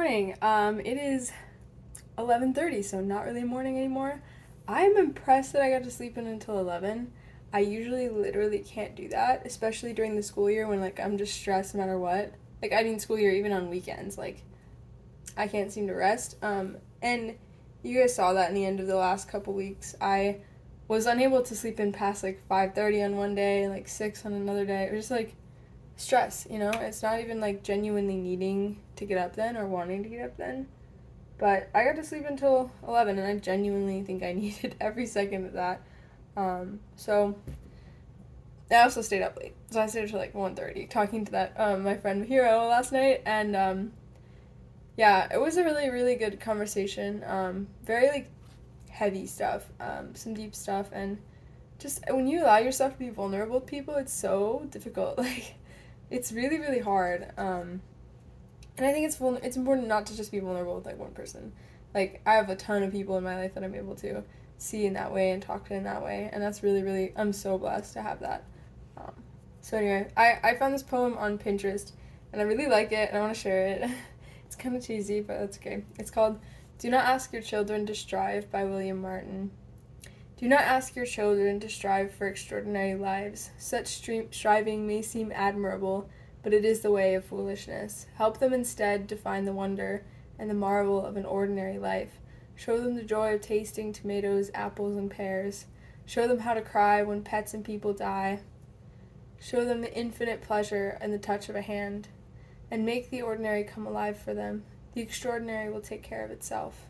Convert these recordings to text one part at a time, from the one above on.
morning. It is 11:30, so not really morning anymore. I'm impressed that I got to sleep in until 11. I usually literally can't do that, especially during the school year when I'm just stressed no matter what. School year even on weekends, I can't seem to rest. And you guys saw that in the end of the last couple weeks. I was unable to sleep in past 5:30 on one day and 6 on another day. It was just stress, It's not even genuinely needing to get up then or wanting to get up then. But I got to sleep until 11 and I genuinely think I needed every second of that. So I also stayed up late. So I stayed until 1:30 talking to that my friend Hiro last night, and yeah, it was a really really good conversation. Very heavy stuff, some deep stuff, and just when you allow yourself to be vulnerable with people, it's so difficult. It's really really hard. And I think it's important not to just be vulnerable with one person. I have a ton of people in my life that I'm able to see in that way and talk to in that way, and that's really really, I'm so blessed to have that. Um, so anyway, I found this poem on Pinterest and I really like it and I want to share it. It's kind of cheesy, but that's okay. It's called "Do Not Ask Your Children to Strive" by William Martin. Do not ask your children to strive for extraordinary lives. Such striving may seem admirable, but it is the way of foolishness. Help them instead to find the wonder and the marvel of an ordinary life. Show them the joy of tasting tomatoes, apples, and pears. Show them how to cry when pets and people die. Show them the infinite pleasure in the touch of a hand. And make the ordinary come alive for them. The extraordinary will take care of itself.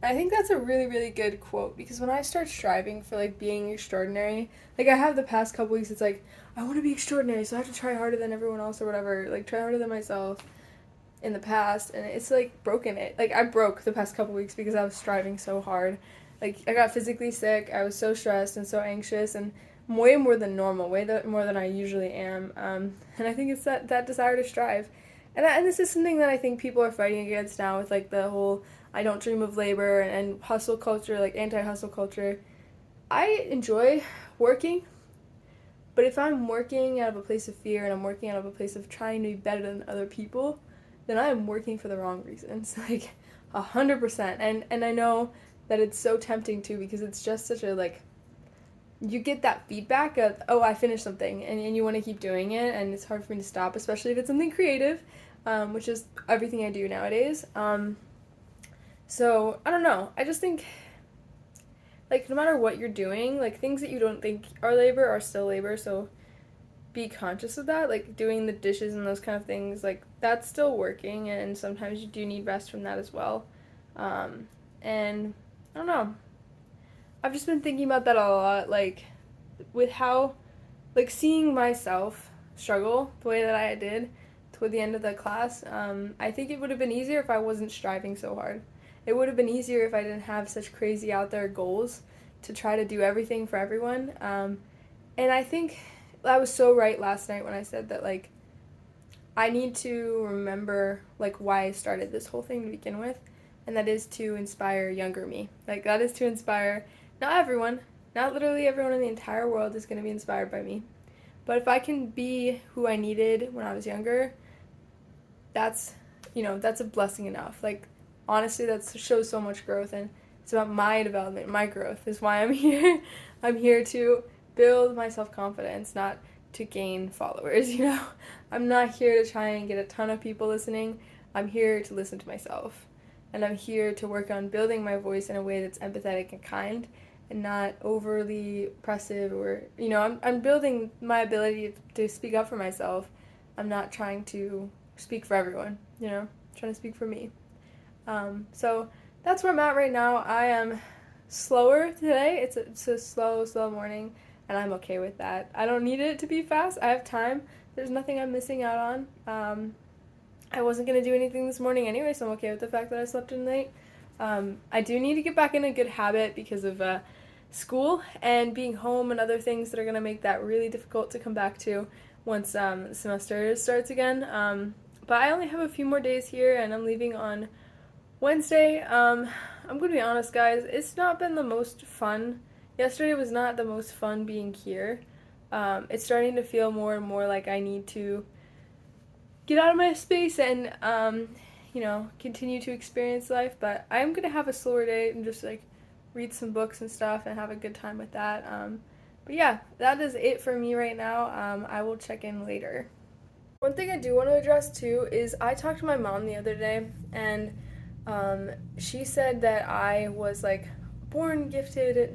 I think that's a really, really good quote, because when I start striving for being extraordinary, I have the past couple weeks, it's I want to be extraordinary, so I have to try harder than everyone else or whatever, try harder than myself in the past, and it's broken it. I broke the past couple weeks because I was striving so hard. I got physically sick, I was so stressed and so anxious, and way more than normal, more than I usually am, and I think it's that desire to strive. And this is something that I think people are fighting against now with the whole I don't dream of labor and hustle culture, anti-hustle culture. I enjoy working, but if I'm working out of a place of fear and I'm working out of a place of trying to be better than other people, then I am working for the wrong reasons, 100%. And I know that it's so tempting too, because it's just such a you get that feedback of, oh, I finished something, and you want to keep doing it, and it's hard for me to stop, especially if it's something creative, which is everything I do nowadays. So, I don't know. I just think, no matter what you're doing, things that you don't think are labor are still labor, so be conscious of that. Doing the dishes and those kind of things, that's still working, and sometimes you do need rest from that as well. And, I don't know. I've just been thinking about that a lot, with how, seeing myself struggle the way that I did toward the end of the class. I think it would have been easier if I wasn't striving so hard. It would have been easier if I didn't have such crazy out there goals to try to do everything for everyone. And I think I was so right last night when I said that, I need to remember, why I started this whole thing to begin with, and that is to inspire younger me. That is to inspire not everyone, not literally everyone in the entire world is going to be inspired by me. But if I can be who I needed when I was younger, that's a blessing enough. Honestly, that shows so much growth, and it's about my development, my growth is why I'm here. I'm here to build my self-confidence, not to gain followers, I'm not here to try and get a ton of people listening. I'm here to listen to myself. And I'm here to work on building my voice in a way that's empathetic and kind, and not overly oppressive, or, I'm building my ability to speak up for myself. I'm not trying to speak for everyone, trying to speak for me. So that's where I'm at right now. I am slower today. It's a slow morning, and I'm okay with that. I don't need it to be fast. I have time. There's nothing I'm missing out on. I wasn't going to do anything this morning anyway, so I'm okay with the fact that I slept in late. I do need to get back in a good habit because of school and being home and other things that are going to make that really difficult to come back to once the semester starts again. But I only have a few more days here, and I'm leaving on Wednesday. I'm going to be honest, guys, it's not been the most fun. Yesterday was not the most fun being here. It's starting to feel more and more like I need to get out of my space and continue to experience life, but I'm gonna have a slower day and just like read some books and stuff and have a good time with that. But yeah, that is it for me right now. I will check in later. One thing I do want to address too is I talked to my mom the other day, and she said that I was like born gifted at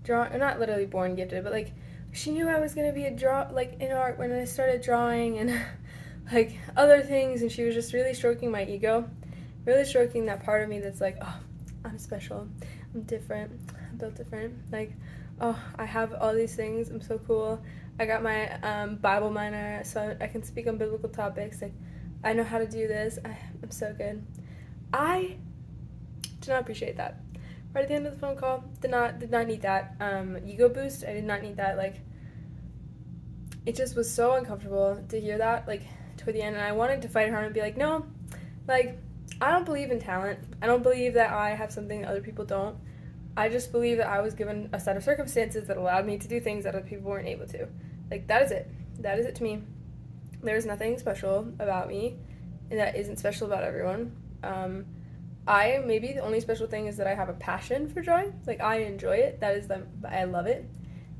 drawing, not literally born gifted, but like she knew I was gonna be in art when I started drawing and like other things, and she was just really stroking my ego, really stroking that part of me that's like, oh, I'm special, I'm different, I'm built different, like, oh, I have all these things, I'm so cool. I got my Bible minor, so I can speak on biblical topics. Like, I know how to do this. I'm so good. I did not appreciate that. Right at the end of the phone call, did not need that ego boost. I did not need that. Like, it just was so uncomfortable to hear that. Like, toward the end, and I wanted to fight her and be like, no, like, I don't believe in talent. I don't believe that I have something that other people don't. I just believe that I was given a set of circumstances that allowed me to do things that other people weren't able to. Like, that is it. That is it to me. There's nothing special about me that isn't special about everyone. Maybe the only special thing is that I have a passion for drawing. Like, I enjoy it. I love it.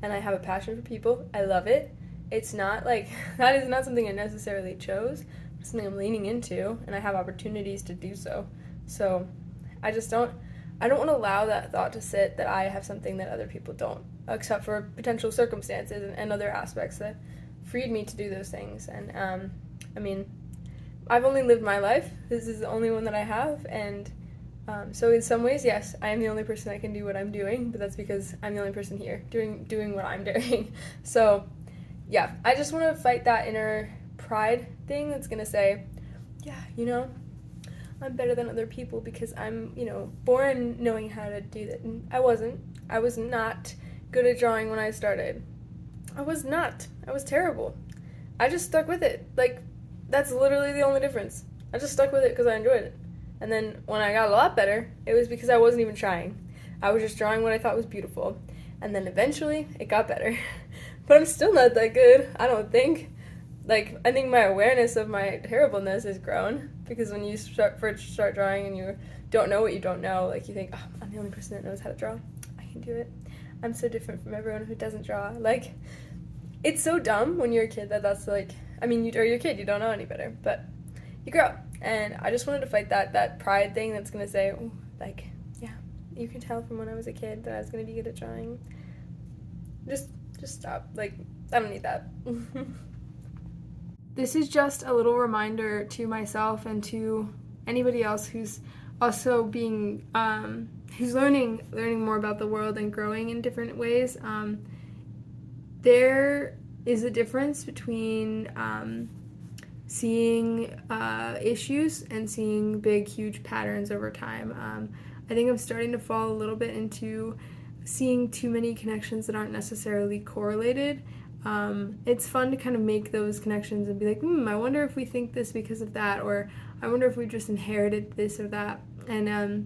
And I have a passion for people. I love it. It's not, like, that is not something I necessarily chose. It's something I'm leaning into, and I have opportunities to do so. So, I don't want to allow that thought to sit that I have something that other people don't, except for potential circumstances and other aspects that freed me to do those things. And, I've only lived my life. This is the only one that I have, and so in some ways, yes, I am the only person that can do what I'm doing, but that's because I'm the only person here doing what I'm doing. So, yeah, I just want to fight that inner pride thing that's going to say, yeah, I'm better than other people because I'm, born knowing how to do that. And I wasn't. I was not good at drawing when I started. I was not. I was terrible. I just stuck with it. Like, that's literally the only difference. I just stuck with it because I enjoyed it. And then when I got a lot better, it was because I wasn't even trying. I was just drawing what I thought was beautiful. And then eventually, it got better. But I'm still not that good, I don't think. Like, I think my awareness of my terribleness has grown, because when you first start drawing and you don't know what you don't know, like, you think, oh, I'm the only person that knows how to draw. I can do it. I'm so different from everyone who doesn't draw. Like, it's so dumb when you're a kid that's like, you're a kid, you don't know any better, but you grow up. And I just wanted to fight that pride thing that's going to say, oh, like, yeah, you can tell from when I was a kid that I was going to be good at drawing. Just stop. Like, I don't need that. This is just a little reminder to myself and to anybody else who's also who's learning more about the world and growing in different ways. There is a difference between seeing issues and seeing big, huge patterns over time. I think I'm starting to fall a little bit into seeing too many connections that aren't necessarily correlated. It's fun to kind of make those connections and be like, I wonder if we think this because of that, or I wonder if we just inherited this or that. And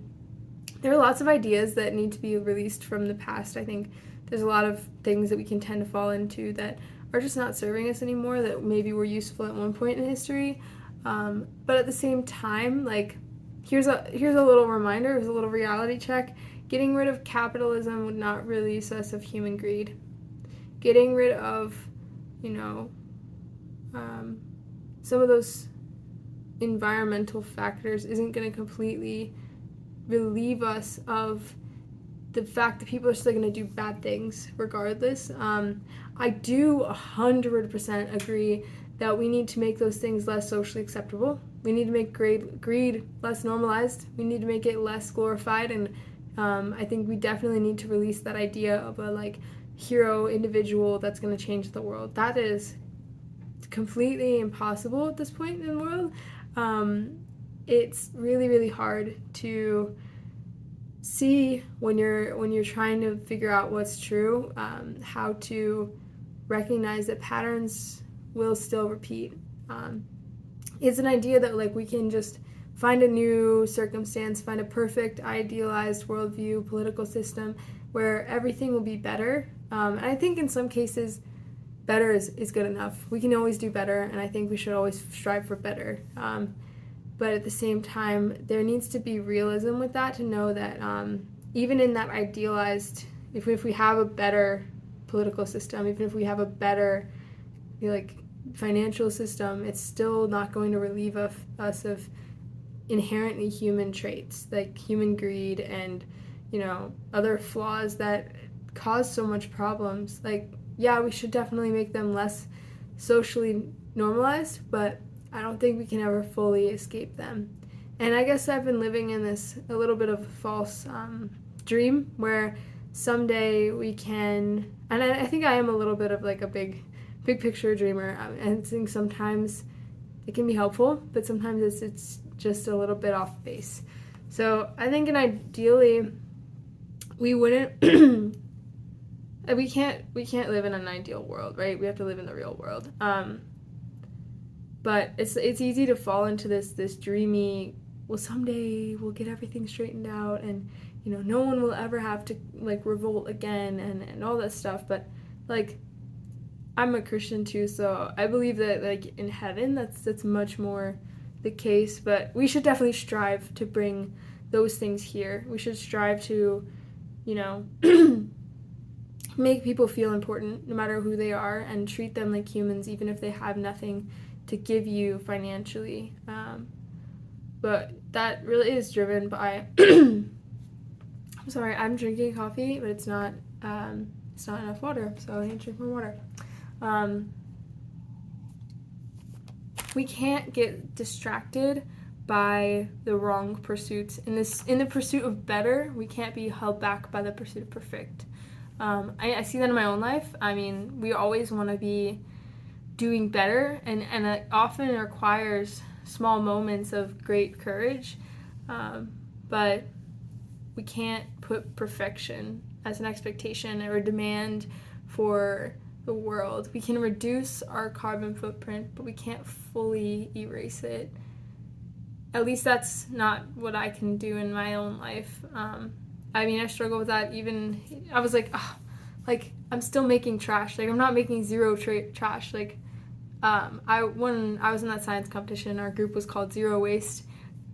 there are lots of ideas that need to be released from the past. I think there's a lot of things that we can tend to fall into that are just not serving us anymore, that maybe were useful at one point in history. But at the same time, like, here's a little reminder, here's a little reality check. Getting rid of capitalism would not release us of human greed. Getting rid of, some of those environmental factors isn't going to completely relieve us of the fact that people are still going to do bad things regardless. I do 100% agree that we need to make those things less socially acceptable. We need to make greed less normalized. We need to make it less glorified, and I think we definitely need to release that idea of a hero individual that's going to change the world. That is completely impossible at this point in the world. It's really, really hard to see when you're trying to figure out what's true, how to recognize that patterns will still repeat. It's an idea that we can just find a new circumstance, find a perfect idealized worldview, political system where everything will be better. And I think in some cases, better is good enough. We can always do better, and I think we should always strive for better. but at the same time, there needs to be realism with that to know that even in that idealized, if we have a better political system, even if we have a better like financial system, it's still not going to relieve us of inherently human traits like human greed and other flaws that cause so much problems. Like, yeah, we should definitely make them less socially normalized, but I don't think we can ever fully escape them. And I guess I've been living in this a little bit of a false dream where someday we can, and I think I am a little bit of like a big picture dreamer, and I think sometimes it can be helpful, but sometimes it's just a little bit off base. So I think, and ideally, we wouldn't. we can't live in an ideal world, right? We have to live in the real world. But it's easy to fall into this dreamy, well, someday we'll get everything straightened out, and no one will ever have to like revolt again and all that stuff. But like, I'm a Christian too, so I believe that like in heaven that's much more the case. But we should definitely strive to bring those things here. We should strive to make people feel important no matter who they are, and treat them like humans even if they have nothing to give you financially. But that really is driven by I'm sorry, I'm drinking coffee, but it's not enough water, so I need to drink more water. We can't get distracted by the wrong pursuits. In the pursuit of better, we can't be held back by the pursuit of perfect. I see that in my own life. I mean, we always want to be doing better, and it often requires small moments of great courage, but we can't put perfection as an expectation or a demand for the world. We can reduce our carbon footprint, but we can't fully erase it. At least that's not what I can do in my own life. I mean, I struggle with that. Even I was like, I'm still making trash. Like, I'm not making zero trash. Like, when I was in that science competition, our group was called Zero Waste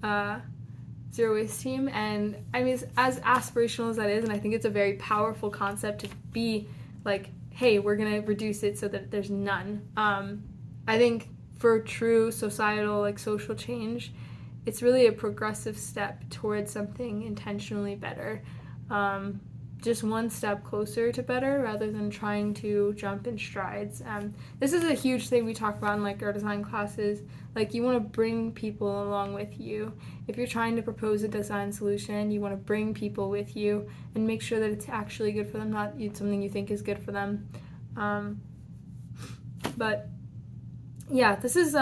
Team, and I mean, as aspirational as that is, and I think it's a very powerful concept to be like, hey, we're gonna reduce it so that there's none. I think for true societal, like social change, it's really a progressive step towards something intentionally better. Just one step closer to better rather than trying to jump in strides. This is a huge thing we talk about in like our design classes. Like, you want to bring people along with you. If you're trying to propose a design solution, you want to bring people with you and make sure that it's actually good for them, not something you think is good for them. But yeah, this is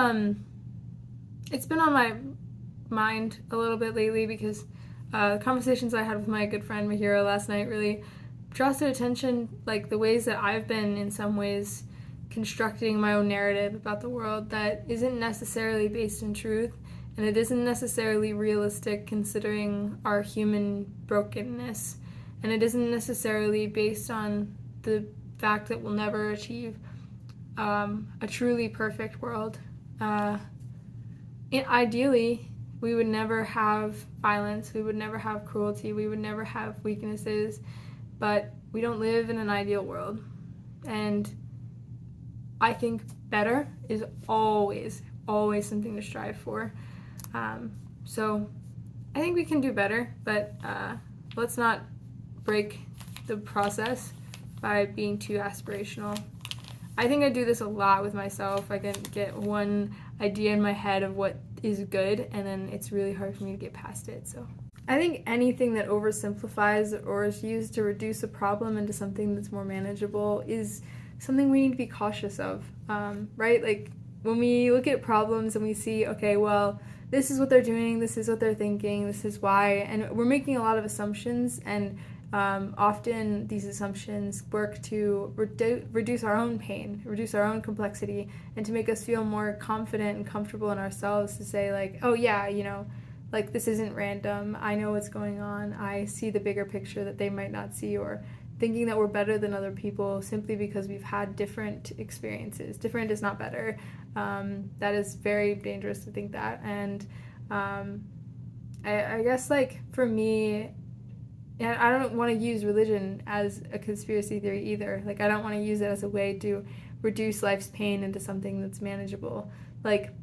it's been on my mind a little bit lately because the conversations I had with my good friend Mahira last night really draws to attention like the ways that I've been in some ways constructing my own narrative about the world that isn't necessarily based in truth, and it isn't necessarily realistic considering our human brokenness, and it isn't necessarily based on the fact that we'll never achieve a truly perfect world. Ideally, we would never have violence, we would never have cruelty, we would never have weaknesses, but we don't live in an ideal world. And I think better is always something to strive for. So I think we can do better, but let's not break the process by being too aspirational. I think I do this a lot with myself. I can get one idea in my head of what is good, and then it's really hard for me to get past it. So I think anything that oversimplifies or is used to reduce a problem into something that's more manageable is something we need to be cautious of, right? Like, when we look at problems and we see, okay, well, this is what they're doing, this is what they're thinking, this is why, and we're making a lot of assumptions, and often these assumptions work to reduce our own pain, reduce our own complexity, and to make us feel more confident and comfortable in ourselves to say, like, oh yeah, like, this isn't random, I know what's going on, I see the bigger picture that they might not see, or thinking that we're better than other people simply because we've had different experiences. Different is not better. That is very dangerous to think that. And I guess, like, for me, and I don't want to use religion as a conspiracy theory either. Like, I don't want to use it as a way to reduce life's pain into something that's manageable. Like,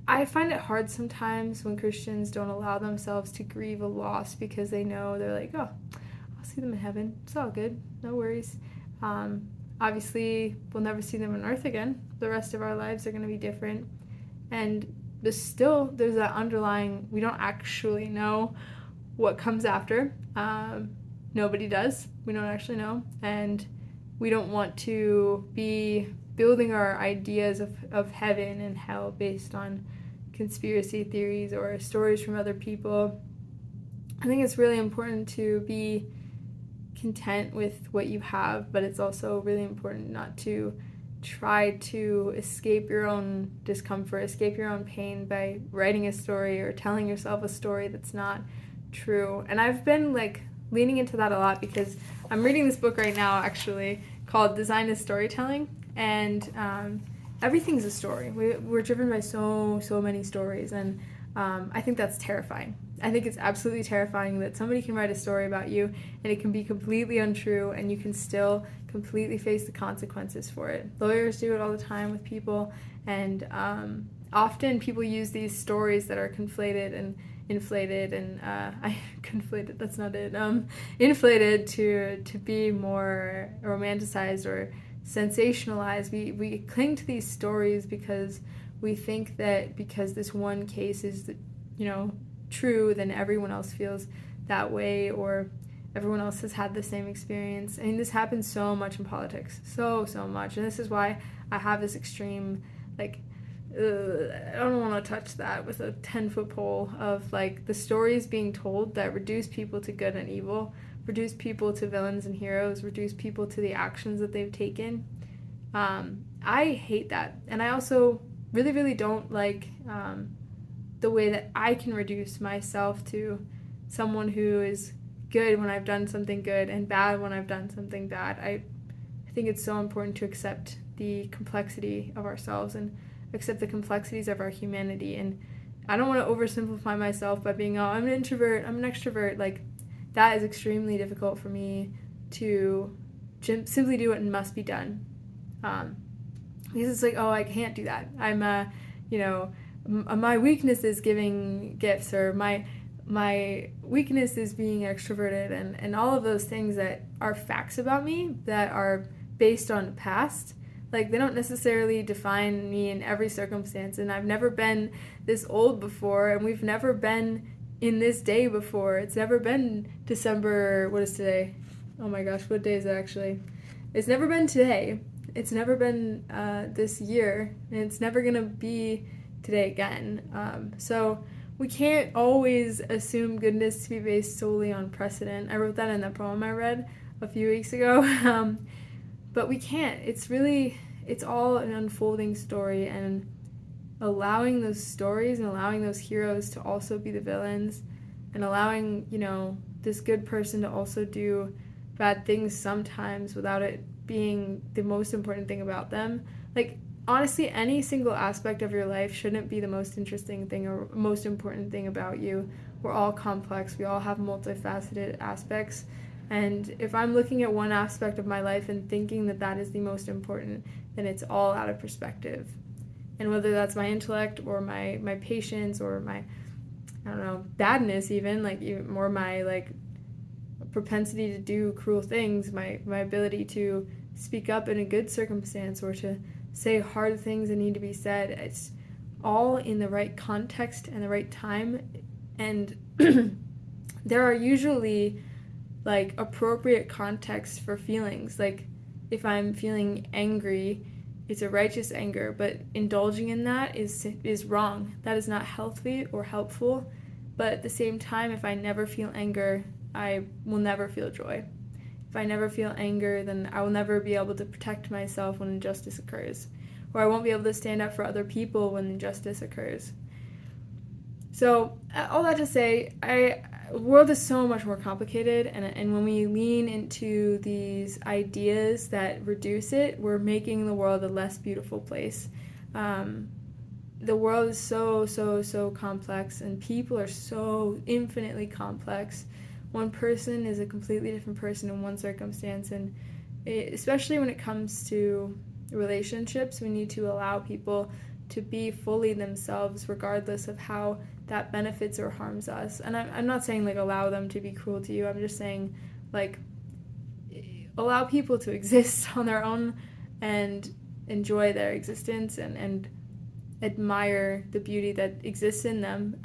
I find it hard sometimes when Christians don't allow themselves to grieve a loss because they know, they're like, oh, I'll see them in heaven. It's all good. No worries. Obviously, we'll never see them on earth again. The rest of our lives are going to be different. And there's that underlying, we don't actually know what comes after. Nobody does. We don't actually know. And we don't want to be building our ideas of heaven and hell based on conspiracy theories or stories from other people. I think it's really important to be content with what you have, but it's also really important not to try to escape your own discomfort, escape your own pain by writing a story or telling yourself a story that's not true. And I've been like leaning into that a lot because I'm reading this book right now actually called Design is Storytelling, and everything's a story. We're driven by so many stories, and I think that's terrifying. I think it's absolutely terrifying that somebody can write a story about you and it can be completely untrue and you can still completely face the consequences for it. Lawyers do it all the time with people, and often people use these stories that are conflated and inflated and conflated, that's not it, inflated to be more romanticized or sensationalized. We cling to these stories because we think that because this one case is, true, then everyone else feels that way, or everyone else has had the same experience. I mean, this happens so much in politics, so much, and this is why I have this extreme, like, I don't want to touch that with a 10-foot pole of, like, the stories being told that reduce people to good and evil, reduce people to villains and heroes, reduce people to the actions that they've taken. I hate that, and I also really don't like the way that I can reduce myself to someone who is good when I've done something good and bad when I've done something bad. I think it's so important to accept the complexity of ourselves and accept the complexities of our humanity. And I don't want to oversimplify myself by being, oh, I'm an introvert, I'm an extrovert. Like, that is extremely difficult for me to simply do what must be done. Because it's like, oh, I can't do that. I'm my weakness is giving gifts, or my weakness is being extroverted, and all of those things that are facts about me that are based on the past. Like, they don't necessarily define me in every circumstance, and I've never been this old before, and we've never been in this day before. It's never been December, what is today? Oh my gosh, what day is it actually? It's never been today. It's never been this year, and it's never gonna be today again. So we can't always assume goodness to be based solely on precedent. I wrote that in that poem I read a few weeks ago. But we can't. It's all an unfolding story, and allowing those stories and allowing those heroes to also be the villains, and allowing, this good person to also do bad things sometimes without it being the most important thing about them. Like, honestly, any single aspect of your life shouldn't be the most interesting thing or most important thing about you. We're all complex. We all have multifaceted aspects. And if I'm looking at one aspect of my life and thinking that that is the most important, then it's all out of perspective. And whether that's my intellect or my patience or my, badness even, or my, propensity to do cruel things, my ability to speak up in a good circumstance or to say hard things that need to be said, it's all in the right context and the right time. And there are usually appropriate context for feelings. Like, if I'm feeling angry, it's a righteous anger, but indulging in that is wrong. That is not healthy or helpful. But at the same time, if I never feel anger, I will never feel joy. If I never feel anger, then I will never be able to protect myself when injustice occurs, or I won't be able to stand up for other people when injustice occurs. So all that to say, the world is so much more complicated, and when we lean into these ideas that reduce it, we're making the world a less beautiful place. the world is so complex, and people are so infinitely complex. One person is a completely different person in one circumstance, and especially when it comes to relationships, we need to allow people to be fully themselves regardless of how that benefits or harms us. And I'm not saying like allow them to be cruel to you. I'm just saying like allow people to exist on their own and enjoy their existence, and admire the beauty that exists in them,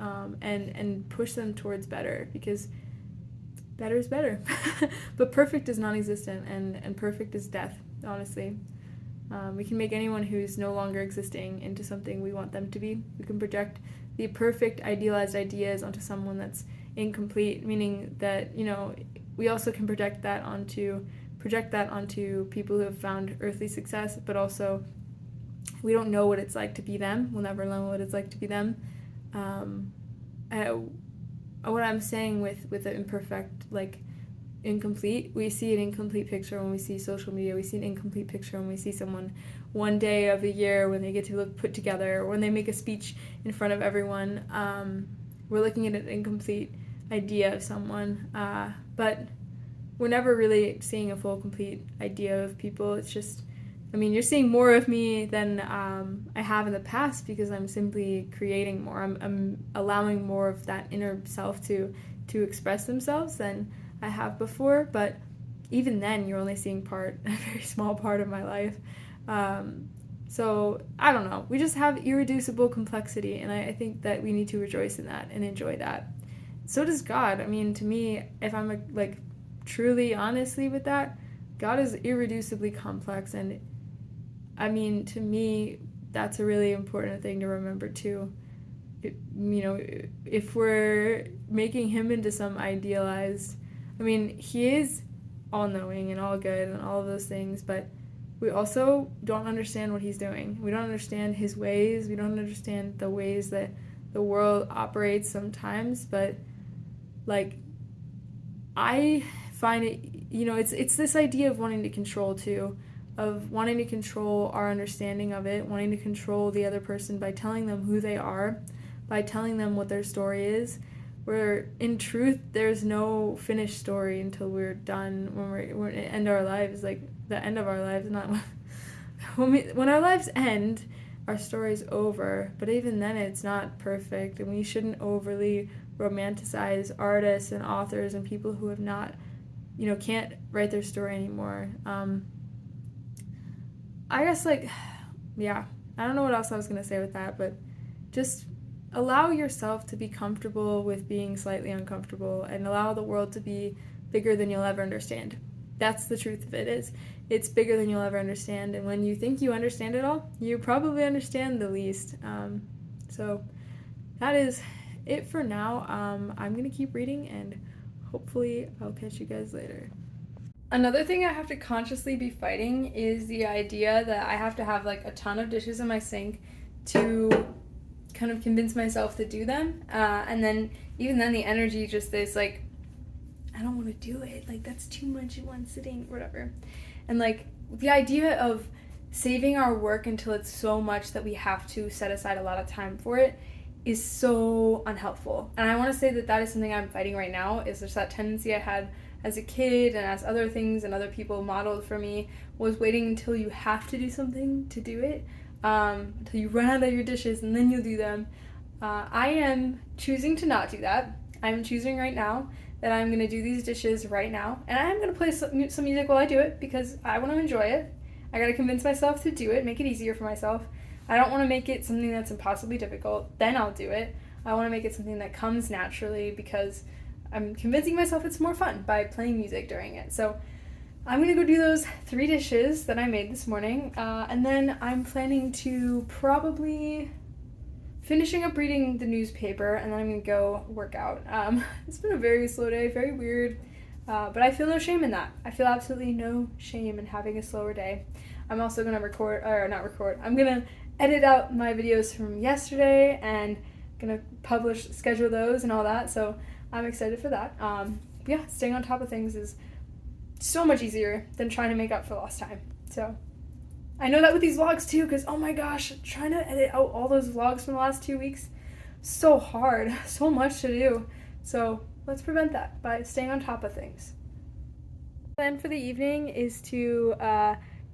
and push them towards better, because better is better. But perfect is non-existent, and perfect is death, honestly. We can make anyone who's no longer existing into something we want them to be. We can project the perfect idealized ideas onto someone that's incomplete, meaning that, you know, we also can project that onto people who have found earthly success, but also we don't know what it's like to be them. We'll never know what it's like to be them. What I'm saying with the imperfect, like incomplete, we see an incomplete picture when we see social media. We see an incomplete picture when we see someone one day of the year when they get to look put together, or when they make a speech in front of everyone. We're looking at an incomplete idea of someone, but we're never really seeing a full, complete idea of people. It's just, I mean, you're seeing more of me than I have in the past, because I'm simply creating more. I'm allowing more of that inner self to express themselves than I have before. But even then, you're only seeing a very small part of my life. So I don't know. We just have irreducible complexity, and I think that we need to rejoice in that and enjoy that. So does God. I mean, to me, if I'm like truly honestly with that, God is irreducibly complex, and I mean, to me, that's a really important thing to remember too. If we're making him into some idealized, I mean, he is all-knowing and all good and all of those things, but we also don't understand what he's doing. We don't understand his ways. We don't understand the ways that the world operates sometimes, but like, I find it, it's this idea of wanting to control too, of wanting to control our understanding of it, wanting to control the other person by telling them who they are, by telling them what their story is, where in truth there's no finished story until we're done, when we end our lives, like the end of our lives, not when our lives end, our story's over. But even then, it's not perfect, and we shouldn't overly romanticize artists and authors and people who have not, can't write their story anymore. I guess, I don't know what else I was going to say with that, but just allow yourself to be comfortable with being slightly uncomfortable, and allow the world to be bigger than you'll ever understand. That's the truth of it. It's bigger than you'll ever understand, and when you think you understand it all, you probably understand the least. So that is it for now. I'm going to keep reading, and hopefully I'll catch you guys later. Another thing I have to consciously be fighting is the idea that I have to have like a ton of dishes in my sink to kind of convince myself to do them. And then even then the energy just is like, I don't want to do it. Like, that's too much in one sitting, whatever. And like the idea of saving our work until it's so much that we have to set aside a lot of time for it is so unhelpful. And I want to say that is something I'm fighting right now. Is there's that tendency I had as a kid, and as other things and other people modeled for me, was waiting until you have to do something to do it, until you run out of your dishes and then you'll do them. I am choosing to not do that. I'm choosing right now that I'm going to do these dishes right now, and I'm going to play some music while I do it, because I want to enjoy it. I got to convince myself to do it, make it easier for myself. I don't want to make it something that's impossibly difficult, then I'll do it. I want to make it something that comes naturally, because I'm convincing myself it's more fun by playing music during it. So I'm going to go do those 3 dishes that I made this morning, and then I'm planning to probably finishing up reading the newspaper, and then I'm going to go work out. It's been a very slow day, very weird, but I feel no shame in that. I feel absolutely no shame in having a slower day. I'm also going to I'm going to edit out my videos from yesterday, and going to schedule those and all that, so I'm excited for that. Staying on top of things is so much easier than trying to make up for lost time. So I know that with these vlogs too, because oh my gosh, trying to edit out all those vlogs from the last 2 weeks, so hard, so much to do. So let's prevent that by staying on top of things. Plan for the evening is to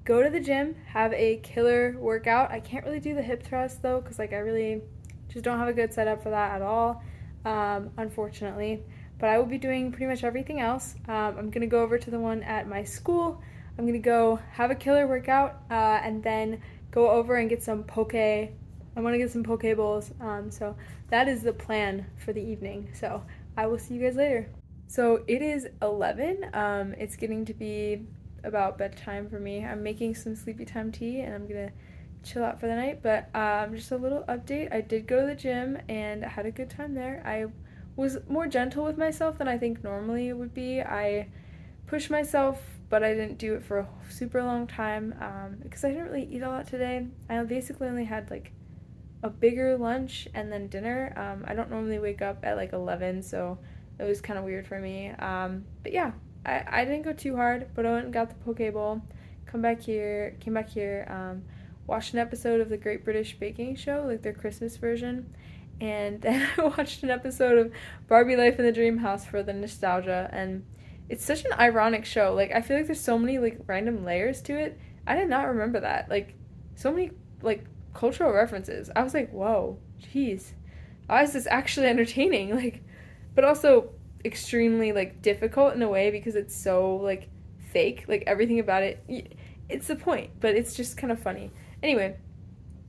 go to the gym, have a killer workout. I can't really do the hip thrust though, because like I really just don't have a good setup for that at all, unfortunately. But I will be doing pretty much everything else. I'm gonna go over to the one at my school. I'm gonna go have a killer workout, and then go over and get some poke. I want to get some poke bowls. So that is the plan for the evening. So I will see you guys later. So it is 11. It's getting to be about bedtime for me. I'm making some sleepy time tea and I'm gonna chill out for the night. But just a little update. I did go to the gym and I had a good time there. I was more gentle with myself than I think normally it would be. I pushed myself, but I didn't do it for a super long time because I didn't really eat a lot today. I basically only had like a bigger lunch and then dinner. I don't normally wake up at like 11, so it was kind of weird for me. But yeah, I didn't go too hard, but I went and got the poke bowl, came back here, watched an episode of the Great British Baking Show, like their Christmas version, and then I watched an episode of Barbie Life in the Dream House for the nostalgia, and it's such an ironic show. Like, I feel like there's so many, like, random layers to it. I did not remember that. Like, so many, like, cultural references. I was like, whoa, jeez. Why is this actually entertaining? Like, but also extremely, like, difficult in a way because it's so, like, fake. Like, everything about it, it's the point, but it's just kind of funny. Anyway,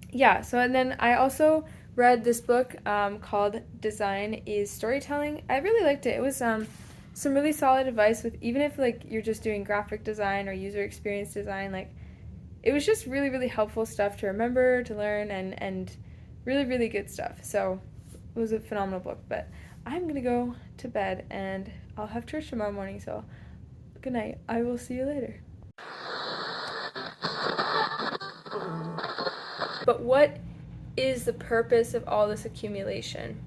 yeah, so and then I also read this book called Design is Storytelling. I really liked it. It was some really solid advice with even if like you're just doing graphic design or user experience design, like it was just really, really helpful stuff to remember, to learn, and really, really good stuff. So it was a phenomenal book. But I'm going to go to bed and I'll have church tomorrow morning. So good night. I will see you later. But what is the purpose of all this accumulation?